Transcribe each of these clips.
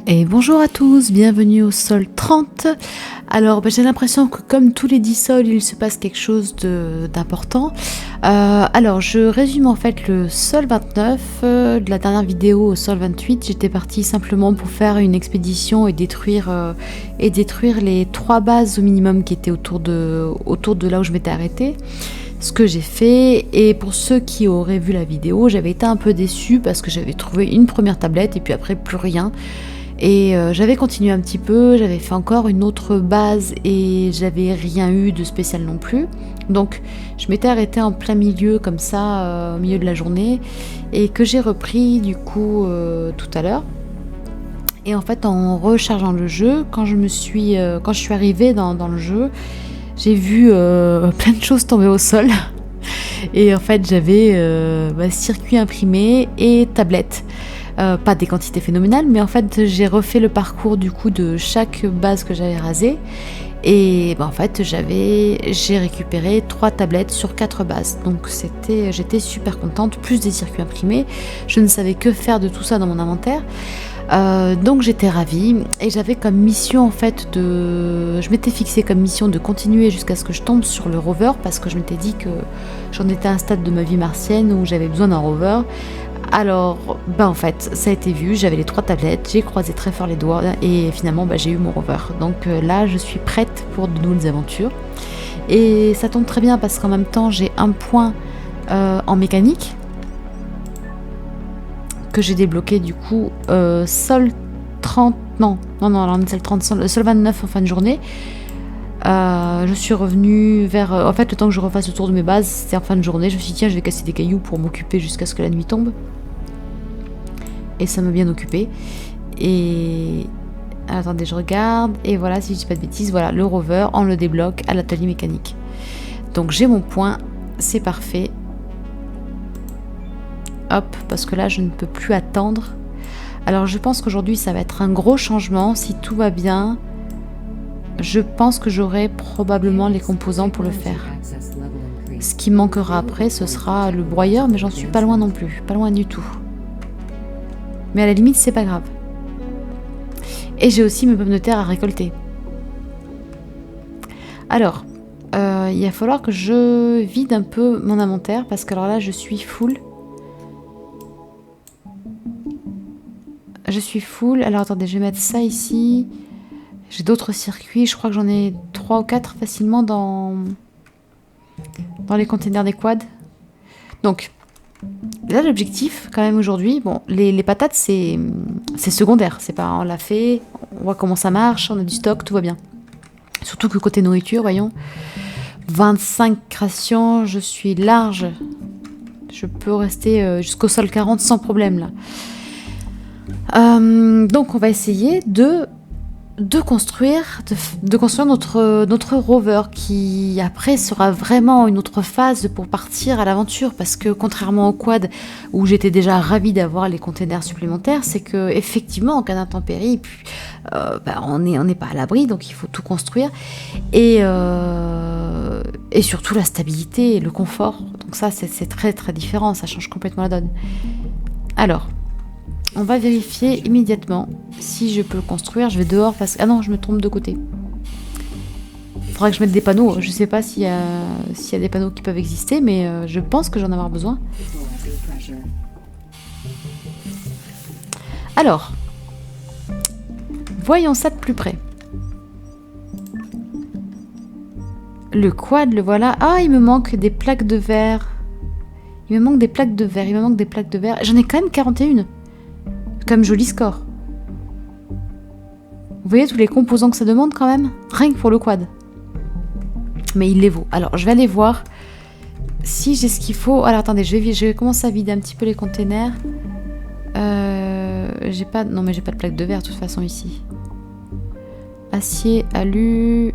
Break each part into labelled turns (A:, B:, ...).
A: Et bonjour à tous, bienvenue au sol 30. Alors j'ai l'impression que comme tous les 10 sols, il se passe quelque chose d'important. Alors je résume en fait le sol 29 de la dernière vidéo au sol 28. J'étais partie simplement pour faire une expédition et détruire les 3 bases au minimum qui étaient autour de là où je m'étais arrêtée. Ce que j'ai fait, et pour ceux qui auraient vu la vidéo, j'avais été un peu déçue parce que j'avais trouvé une première tablette et puis après plus rien. Et j'avais continué un petit peu, j'avais fait encore une autre base et j'avais rien eu de spécial non plus. Donc je m'étais arrêtée en plein milieu comme ça, au milieu de la journée, et que j'ai repris du coup tout à l'heure. Et en fait en rechargeant le jeu, quand je suis arrivée dans le jeu, j'ai vu plein de choses tomber au sol. Et en fait j'avais circuit imprimé et tablette. Pas des quantités phénoménales, mais en fait j'ai refait le parcours du coup de chaque base que j'avais rasée. Et en fait j'ai récupéré 3 tablettes sur 4 bases. Donc j'étais super contente, plus des circuits imprimés. Je ne savais que faire de tout ça dans mon inventaire. Donc j'étais ravie et j'avais comme mission en fait je m'étais fixé comme mission de continuer jusqu'à ce que je tombe sur le rover, parce que je m'étais dit que j'en étais à un stade de ma vie martienne où j'avais besoin d'un rover. Alors en fait ça a été vu, j'avais les 3 tablettes, j'ai croisé très fort les doigts et finalement j'ai eu mon rover. Donc là je suis prête pour de nouvelles aventures et ça tombe très bien parce qu'en même temps j'ai un point en mécanique que j'ai débloqué du coup sol 30, non, alors c'est le 30, sol 29 en fin de journée. Je suis revenue vers... en fait, le temps que je refasse le tour de mes bases, c'était en fin de journée. Je me suis dit, tiens, je vais casser des cailloux pour m'occuper jusqu'à ce que la nuit tombe. Et ça m'a bien occupée. Et... attendez, je regarde. Et voilà, si je dis pas de bêtises, voilà, le rover, on le débloque à l'atelier mécanique. Donc j'ai mon point, c'est parfait. Hop, parce que là, je ne peux plus attendre. Alors je pense qu'aujourd'hui, ça va être un gros changement. Si tout va bien... je pense que j'aurai probablement les composants pour le faire. Ce qui manquera après, ce sera le broyeur, mais j'en suis pas loin non plus, pas loin du tout. Mais à la limite, c'est pas grave. Et j'ai aussi mes pommes de terre à récolter. Alors, il va falloir que je vide un peu mon inventaire, parce que alors là, je suis full. Je suis full. Alors attendez, je vais mettre ça ici. J'ai d'autres circuits, je crois que j'en ai 3 ou 4 facilement dans les containers des quads. Donc, là l'objectif quand même aujourd'hui, bon, les patates c'est secondaire, c'est pas, on l'a fait, on voit comment ça marche, on a du stock, tout va bien. Surtout que côté nourriture, voyons, 25 rations, je suis large, je peux rester jusqu'au sol 40 sans problème là. Donc on va essayer de construire notre rover qui après sera vraiment une autre phase pour partir à l'aventure, parce que contrairement au quad où j'étais déjà ravie d'avoir les containers supplémentaires, c'est que effectivement en cas d'intempérie on n'est pas à l'abri, donc il faut tout construire et surtout la stabilité et le confort, donc ça c'est très très différent, ça change complètement la donne. Alors on va vérifier immédiatement si je peux le construire. Je vais dehors parce que... ah non, je me trompe de côté. Il faudra que je mette des panneaux. Je sais pas s'il y a des panneaux qui peuvent exister, mais je pense que j'en ai avoir besoin. Alors, voyons ça de plus près. Le quad, le voilà. Ah, il me manque des plaques de verre. Il me manque des plaques de verre. J'en ai quand même 41. Comme joli score. Vous voyez tous les composants que ça demande quand même, rien que pour le quad. Mais il les vaut. Alors je vais aller voir si j'ai ce qu'il faut. Alors attendez, je vais commencer à vider un petit peu les containers. J'ai pas de plaque de verre de toute façon ici. Acier, alu.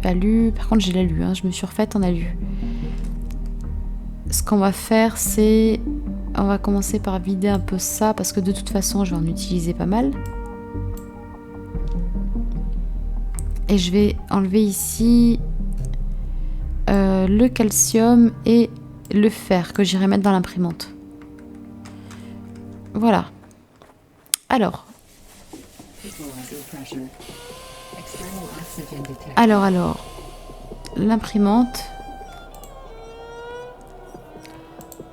A: Par contre j'ai l'alu, hein, je me suis refaite en alu. Ce qu'on va faire, c'est... on va commencer par vider un peu ça, parce que de toute façon, je vais en utiliser pas mal. Et je vais enlever ici le calcium et le fer que j'irai mettre dans l'imprimante. Voilà. Alors, Alors, l'imprimante.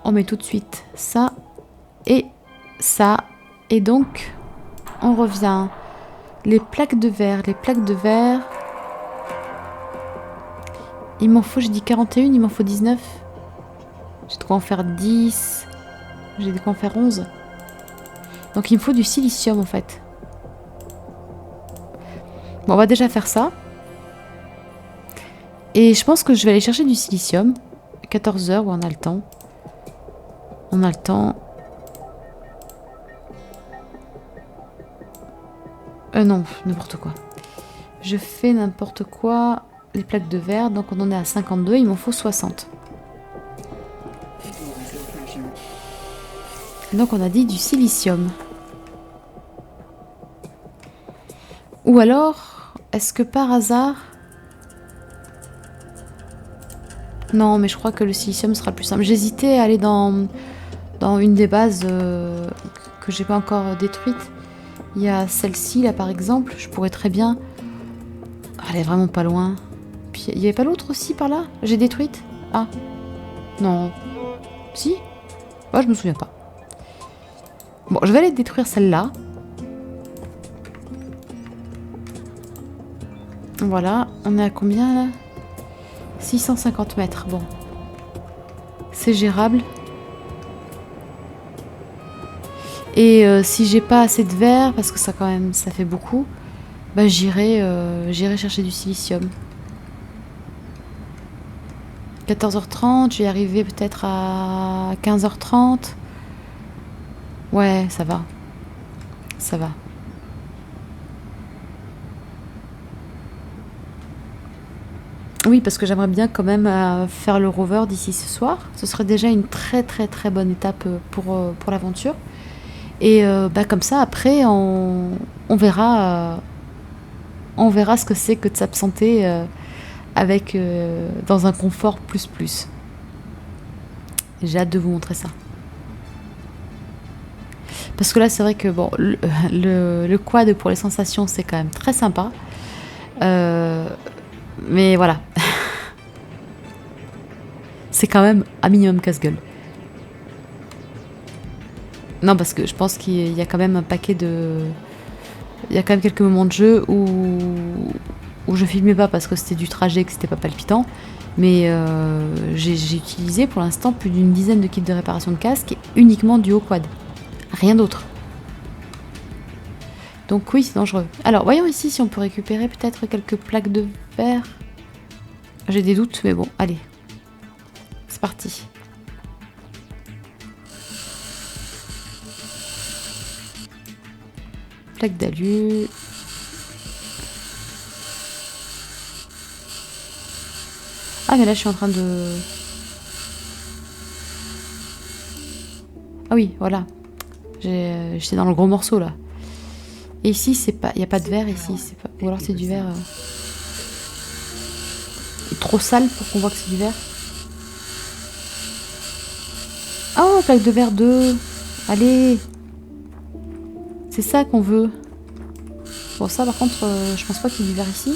A: On met tout de suite ça et ça. Et donc, on revient. Les plaques de verre. Il m'en faut, j'ai dit 41, il m'en faut 19. J'ai de quoi en faire 10. J'ai de quoi en faire 11. Donc il me faut du silicium en fait. Bon, on va déjà faire ça. Et je pense que je vais aller chercher du silicium. 14 heures, où on a le temps. On a le temps. Non, n'importe quoi. Je fais n'importe quoi. Les plaques de verre, donc on en est à 52, il m'en faut 60. Donc on a dit du silicium. Ou alors, est-ce que par hasard... Non, mais je crois que le silicium sera plus simple. J'hésitais à aller dans une des bases que j'ai pas encore détruite. Il y a celle-ci, là, par exemple. Je pourrais très bien... Elle est vraiment pas loin. Puis, il y avait pas l'autre aussi, par là? J'ai détruite? Ah. Non. Si? Bah, je me souviens pas. Bon, je vais aller détruire celle-là. Voilà. On est à combien, là? 650 mètres. Bon. C'est gérable. Et si j'ai pas assez de verre, parce que ça quand même, ça fait beaucoup, bah j'irai chercher du silicium. 14h30, je vais y arriver peut-être à 15h30. Ouais, ça va. Ça va. Oui, parce que j'aimerais bien quand même faire le rover d'ici ce soir. Ce serait déjà une très très très bonne étape pour l'aventure. Et bah comme ça, après, on verra ce que c'est que de s'absenter avec dans un confort plus. J'ai hâte de vous montrer ça. Parce que là, c'est vrai que bon, le quad pour les sensations, c'est quand même très sympa. Mais voilà. C'est quand même un minimum casse-gueule. Non, parce que je pense qu'il y a quand même un paquet de... Il y a quand même quelques moments de jeu où je filmais pas parce que c'était du trajet, que c'était pas palpitant. Mais j'ai utilisé pour l'instant plus d'une dizaine de kits de réparation de casque uniquement du haut quad. Rien d'autre. Donc oui, c'est dangereux. Alors, voyons ici si on peut récupérer peut-être quelques plaques de verre. J'ai des doutes, mais bon, allez. C'est parti. Plaque d'alu. Ah, mais là, je suis en train de... Ah oui, voilà. J'étais dans le gros morceau, là. Et ici, c'est pas... Il n'y a pas de verre, ici. Pas... Ou alors, c'est du verre... trop sale pour qu'on voit que c'est du verre. Oh, plaque de verre 2. Allez. C'est ça qu'on veut. Bon, ça, par contre, je pense pas qu'il y ait du verre ici.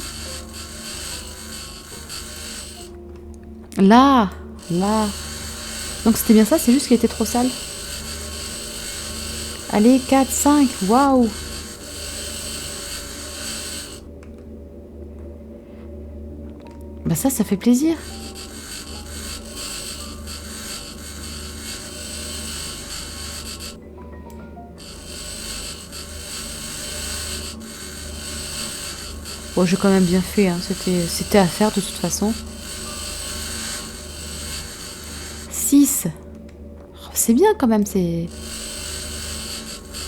A: Là. Donc, c'était bien ça, c'est juste qu'il était trop sale. Allez, 4, 5. Waouh. Bah ça fait plaisir. Bon, j'ai quand même bien fait, hein. C'était à faire de toute façon. 6. Oh, c'est bien quand même, c'est...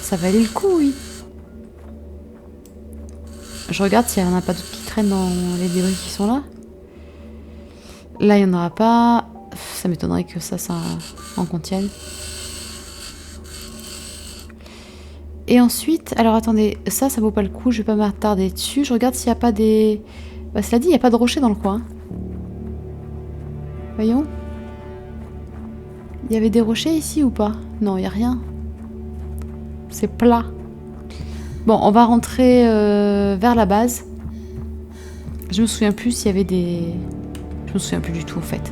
A: Ça valait le coup, oui. Je regarde s'il n'y en a pas d'autres qui traînent dans les débris qui sont là. Là, il n'y en aura pas. Ça m'étonnerait que ça en contienne. Et ensuite, alors attendez, ça vaut pas le coup, je vais pas m'attarder dessus. Je regarde s'il n'y a pas des... Bah, cela dit, il n'y a pas de rochers dans le coin. Voyons. Il y avait des rochers ici ou pas? Non, il n'y a rien. C'est plat. Bon, on va rentrer vers la base. Je me souviens plus s'il y avait des... Je me souviens plus du tout en fait.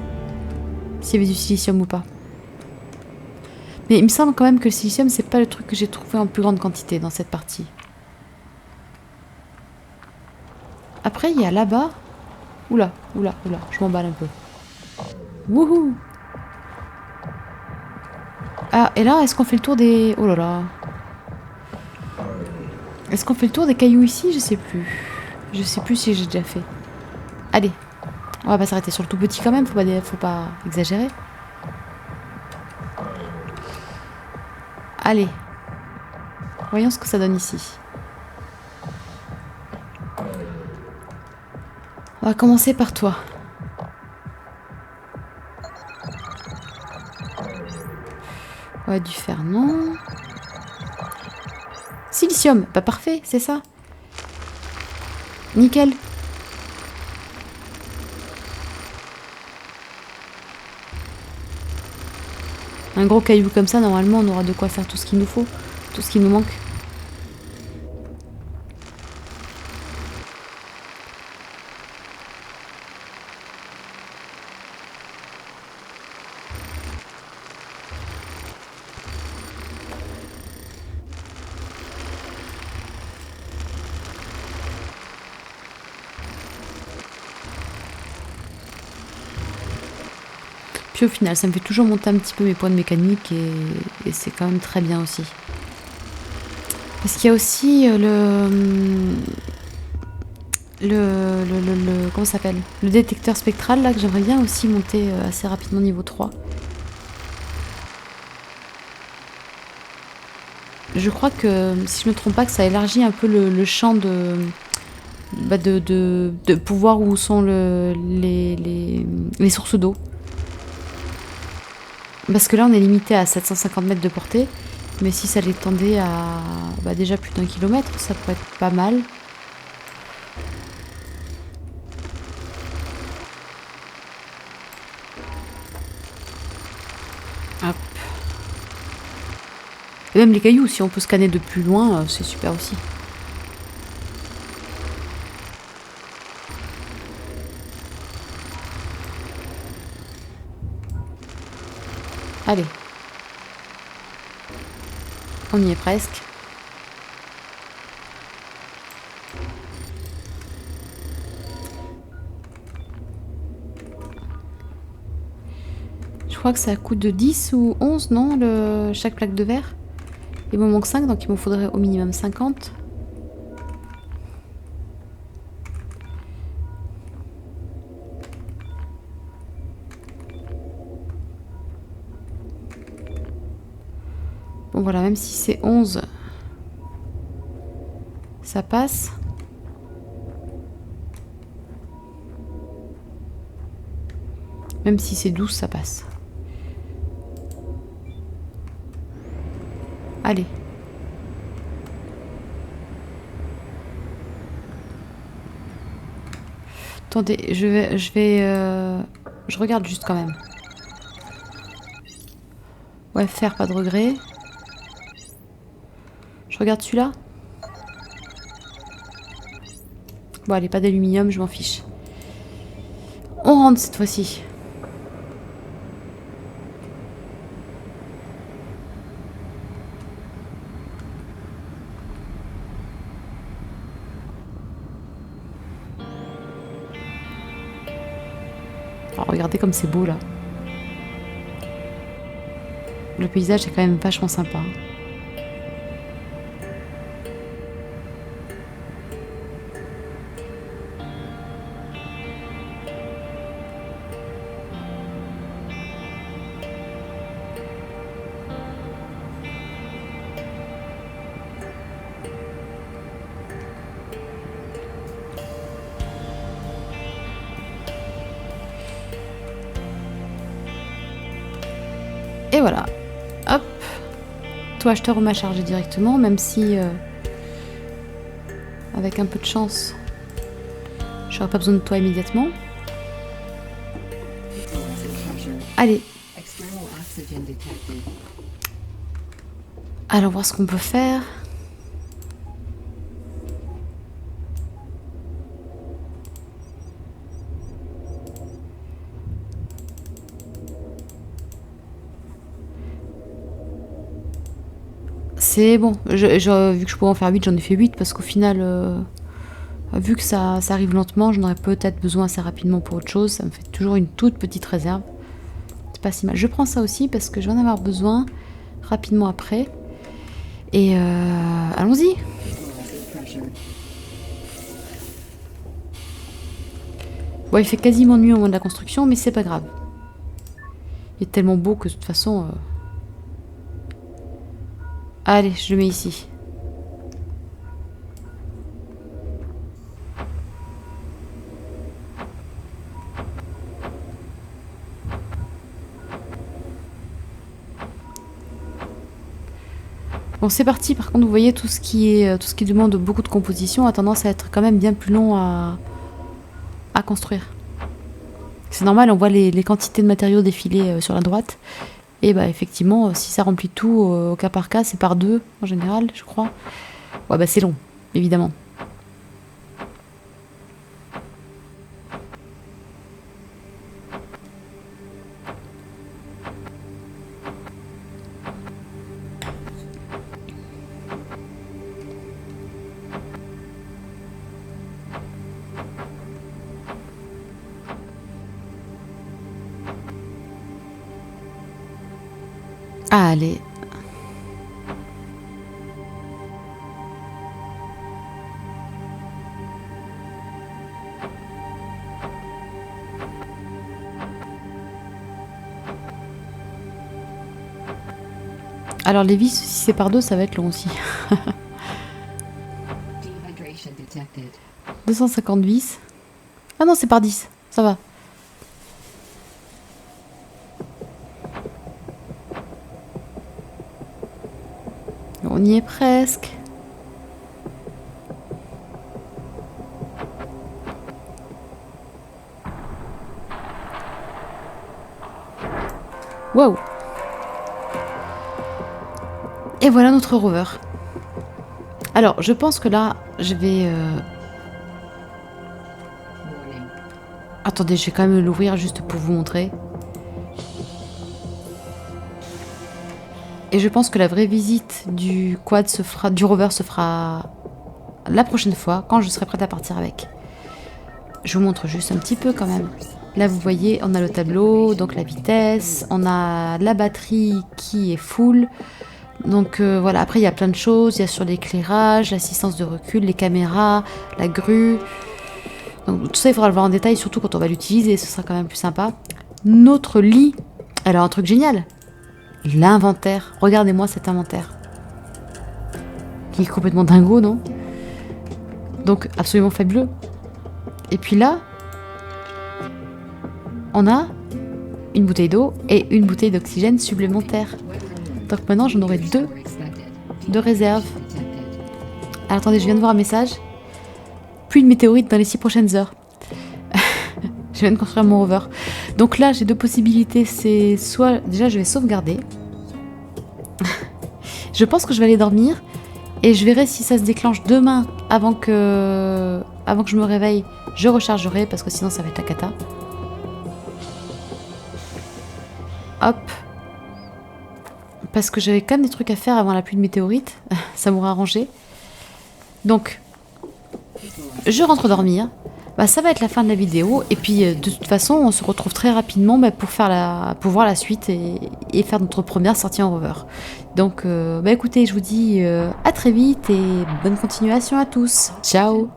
A: S'il y avait du silicium ou pas. Mais il me semble quand même que le silicium, c'est pas le truc que j'ai trouvé en plus grande quantité dans cette partie. Après, il y a là-bas... Oula, oula, oula, je m'emballe un peu. Wouhou! Ah, et là, est-ce qu'on fait le tour des... Oh là là. Est-ce qu'on fait le tour des cailloux ici? Je sais plus. Je sais plus si j'ai déjà fait. Allez. On va pas s'arrêter sur le tout petit quand même, faut pas exagérer. Allez. Voyons ce que ça donne ici. On va commencer par toi. Ouais, du fer, non. Silicium, pas parfait, c'est ça. Nickel. Un gros caillou comme ça, normalement, on aura de quoi faire tout ce qu'il nous faut, tout ce qui nous manque. Puis au final, ça me fait toujours monter un petit peu mes points de mécanique et c'est quand même très bien aussi. Parce qu'il y a aussi comment ça s'appelle? Le détecteur spectral là que j'aimerais bien aussi monter assez rapidement niveau 3. Je crois que, si je me trompe pas, que ça élargit un peu le champ de pouvoir où sont les sources d'eau. Parce que là, on est limité à 750 mètres de portée. Mais si ça l'étendait à déjà plus d'1 kilomètre, ça pourrait être pas mal. Hop. Et même les cailloux, si on peut scanner de plus loin, c'est super aussi. Allez. On y est presque. Je crois que ça coûte de 10 ou 11, non, chaque plaque de verre. Il me manque 5, donc il me faudrait au minimum 50. Bon voilà, même si c'est 11, ça passe. Même si c'est 12, ça passe. Allez. Attendez, je regarde juste quand même. Ouais, faire, pas de regret. Je regarde celui-là. Bon, allez, pas d'aluminium, je m'en fiche. On rentre cette fois-ci. Alors, regardez comme c'est beau là. Le paysage est quand même vachement sympa. Et voilà. Hop. Toi, je te remets à charger directement, même si avec un peu de chance, j'aurai pas besoin de toi immédiatement. Allez. Allons voir ce qu'on peut faire. C'est bon. Vu que je pourrais en faire 8, j'en ai fait 8 parce qu'au final, vu que ça arrive lentement, j'en aurais peut-être besoin assez rapidement pour autre chose. Ça me fait toujours une toute petite réserve. C'est pas si mal. Je prends ça aussi parce que je vais en avoir besoin rapidement après. Et allons-y. Bon, il fait quasiment nuit au moment de la construction, mais c'est pas grave. Il est tellement beau que de toute façon... Allez, je le mets ici. Bon, c'est parti. Par contre, vous voyez, tout ce qui demande beaucoup de composition a tendance à être quand même bien plus long à construire. C'est normal, on voit les quantités de matériaux défiler sur la droite. Et bah effectivement, si ça remplit tout au cas par cas, c'est par 2 en général, je crois. Ouais, bah c'est long, évidemment. Allez. Alors les vis, si c'est par 2, ça va être long aussi. 250 vis. Ah non, c'est par 10, ça va. On y est presque. Waouh. Et voilà notre rover. Alors, je pense que là, je vais... Attendez, je vais quand même l'ouvrir juste pour vous montrer. Et je pense que la vraie visite du quad du rover se fera la prochaine fois, quand je serai prête à partir avec. Je vous montre juste un petit peu quand même. Là, vous voyez, on a le tableau, donc la vitesse, on a la batterie qui est full. Donc voilà, après il y a plein de choses, il y a sur l'éclairage, l'assistance de recul, les caméras, la grue. Donc tout ça il faudra le voir en détail, surtout quand on va l'utiliser, ce sera quand même plus sympa. Notre lit, alors un truc génial, l'inventaire, regardez-moi cet inventaire. Il est complètement dingo, non? Donc absolument fabuleux. Et puis là, on a une bouteille d'eau et une bouteille d'oxygène supplémentaire. Donc maintenant j'en aurai 2 de réserve. Alors attendez, je viens de voir un message. Plus de météorites dans les 6 prochaines heures. Je viens de construire mon rover. Donc là j'ai 2 possibilités. C'est soit déjà je vais sauvegarder. Je pense que je vais aller dormir. Et je verrai si ça se déclenche demain avant que je me réveille. Je rechargerai parce que sinon ça va être la cata. Hop. Parce que j'avais quand même des trucs à faire avant la pluie de météorites. Ça m'aurait arrangé. Donc, je rentre dormir. Bah, ça va être la fin de la vidéo. Et puis, de toute façon, on se retrouve très rapidement pour voir la suite et faire notre première sortie en rover. Donc, bah, écoutez, je vous dis à très vite et bonne continuation à tous. Ciao!